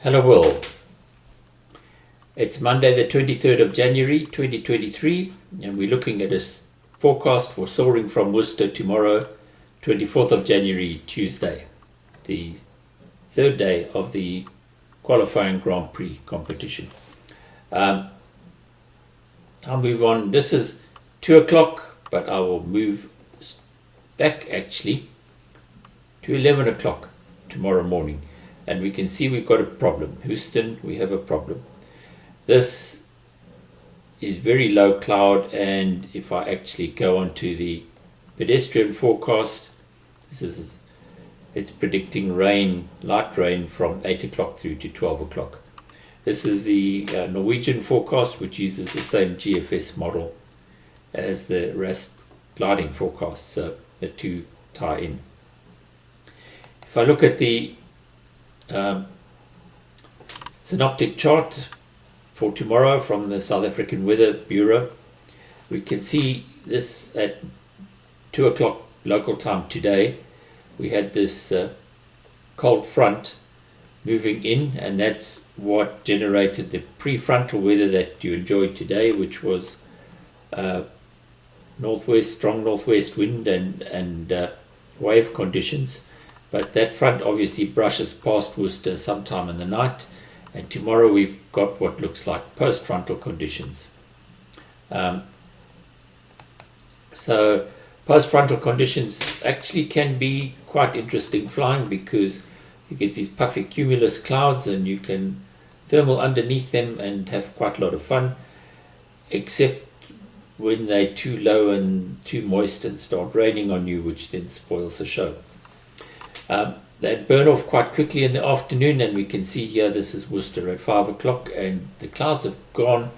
Hello world. It's Monday the 23rd of January 2023 and we're looking at a forecast for Soaring from Worcester tomorrow, 24th of January, Tuesday, the third day of the qualifying Grand Prix competition. I'll move on. This is 2 o'clock, but I will move back actually to 11 o'clock tomorrow morning. And we can see we've got a problem. Houston, we have a problem. This is very low cloud, and if I actually go on to the pedestrian forecast, it's predicting rain, light rain from 8 o'clock through to 12 o'clock. This is the Norwegian forecast, which uses the same GFS model as the RASP gliding forecast, so the two tie in. If I look at the synoptic chart for tomorrow from the South African Weather Bureau, we can see this at 2 o'clock local time today. We had this cold front moving in, and that's what generated the prefrontal weather that you enjoyed today, which was strong northwest wind and wave conditions. But that front obviously brushes past Worcester sometime in the night, and tomorrow we've got what looks like post-frontal conditions. So post-frontal conditions actually can be quite interesting flying, because you get these puffy cumulus clouds and you can thermal underneath them and have quite a lot of fun, except when they're too low and too moist and start raining on you, which then spoils the show. They burn off quite quickly in the afternoon, and we can see here this is Worcester at 5 o'clock, and the clouds have gone,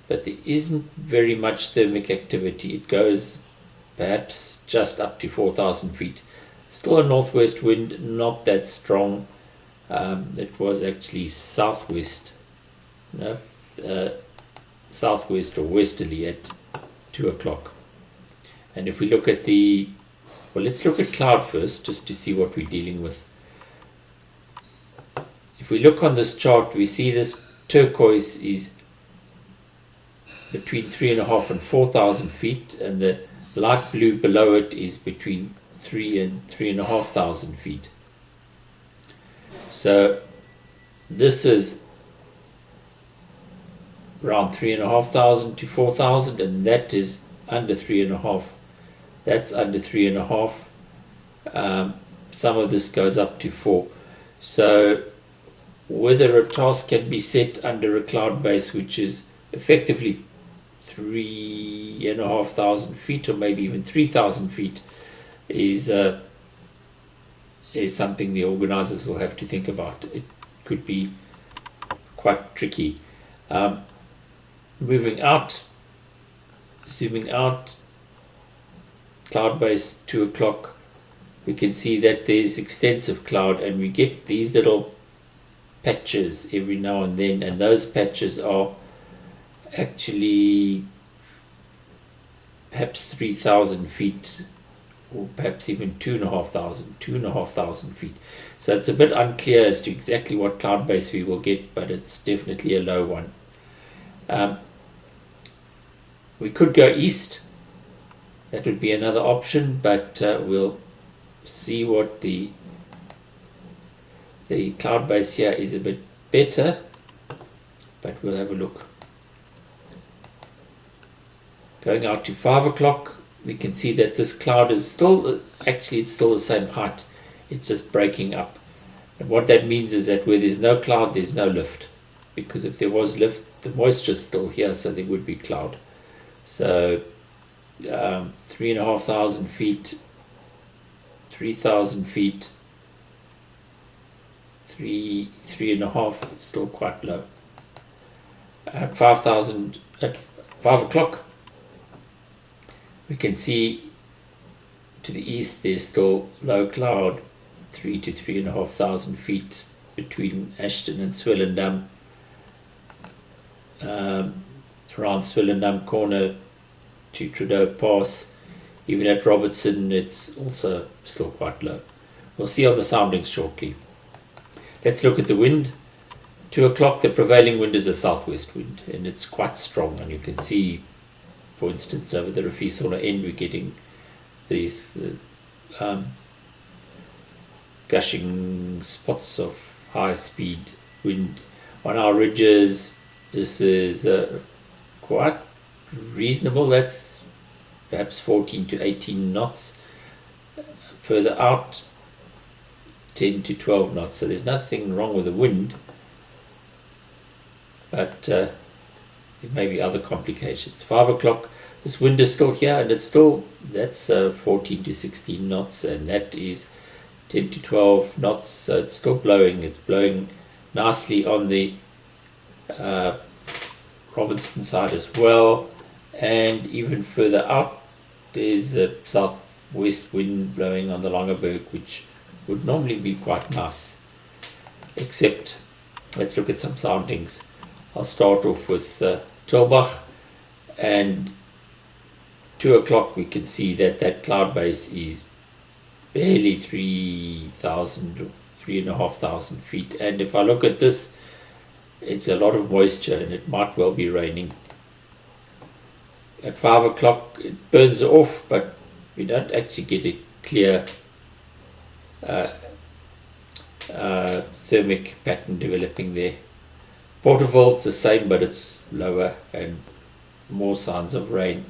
but there isn't very much thermic activity. It goes perhaps just up to 4,000 feet. Still a northwest wind, not that strong. It was actually southwest or westerly at 2 o'clock. And if we look at let's look at cloud first, just to see what we're dealing with. If we look on this chart, we see this turquoise is between 3,500 and 4,000 feet, and the light blue below it is between 3,000 and 3,500 feet. So this is around 3,500 to 4,000, and that is under 3,500. That's under 3.5. Some of this goes up to 4. So whether a task can be set under a cloud base which is effectively 3,500 feet, or maybe even 3,000 feet, is something the organizers will have to think about. It could be quite tricky. Zooming out, cloud base 2 o'clock, we can see that there's extensive cloud, and we get these little patches every now and then, and those patches are actually perhaps 3,000 feet, or perhaps even 2,500 feet. So it's a bit unclear as to exactly what cloud base we will get, but it's definitely a low one. We could go east. That would be another option, but we'll see what the cloud base here is a bit better, but we'll have a look. Going out to 5 o'clock, we can see that this cloud is still the same height. It's just breaking up. And what that means is that where there's no cloud, there's no lift, because if there was lift, the moisture's still here, so there would be cloud. So 3,500 feet, 3,000 feet, 3.5, still quite low. At 5,000 at 5 o'clock, we can see to the east there's still low cloud, 3 to 3,500 feet between Ashton and Swellendam. Around Swellendam corner to Trudeau Pass, even at Robertson, it's also still quite low. We'll see on the soundings shortly. Let's look at the wind. 2 o'clock, the prevailing wind is a southwest wind, and it's quite strong. And you can see, for instance, over the Rafisona end, we're getting these gushing spots of high speed wind on our ridges. This is quite reasonable. That's perhaps 14 to 18 knots. Further out, 10 to 12 knots. So there's nothing wrong with the wind, but there may be other complications. 5 o'clock, this wind is still here, and it's still, that's 14 to 16 knots, and that is 10 to 12 knots. So it's still blowing. It's blowing nicely on the Robinson side as well, and even further out there's a southwest wind blowing on the Langeberg, which would normally be quite nice, except let's look at some soundings. I'll start off with Tulbach, and 2 o'clock we can see that that cloud base is barely 3,000 or 3,500 feet, and if I look at this, it's a lot of moisture and it might well be raining. At 5 o'clock it burns off, but we don't actually get a clear thermic pattern developing there. Porterville's the same, but it's lower and more signs of rain.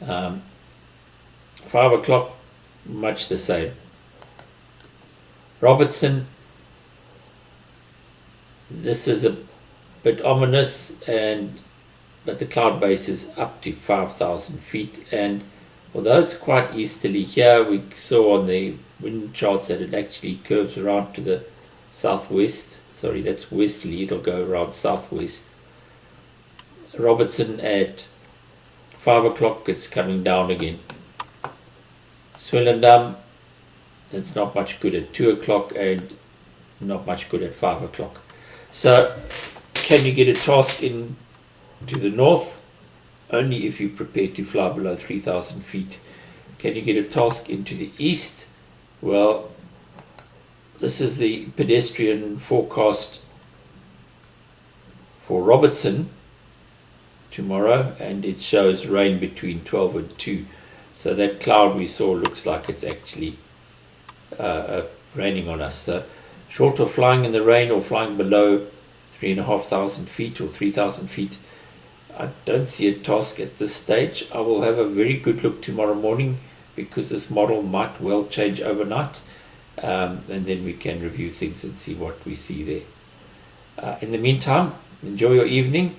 5 o'clock, much the same. Robertson, this is a bit ominous, but the cloud base is up to 5,000 feet, and although it's quite easterly here, we saw on the wind charts that it actually curves around to the southwest. Sorry, that's westerly, it'll go around southwest. Robertson at 5 o'clock, it's coming down again. Swellendam, that's not much good at 2 o'clock and not much good at 5 o'clock. So, can you get a task in to the north? Only if you prepare to fly below 3,000 feet. Can you get a task into the east? Well, this is the pedestrian forecast for Robertson tomorrow, and it shows rain between 12 and 2. So that cloud we saw looks like it's actually raining on us. So short of flying in the rain or flying below 3,500 feet or 3,000 feet, I don't see a task at this stage. I will have a very good look tomorrow morning, because this model might well change overnight, and then we can review things and see what we see there. In the meantime, enjoy your evening.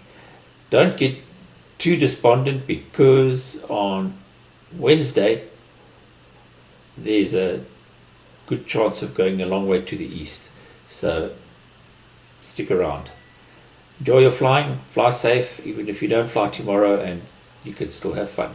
Don't get too despondent, because on Wednesday there's a good chance of going a long way to the east, so stick around. Enjoy your flying, fly safe, even if you don't fly tomorrow, and you can still have fun.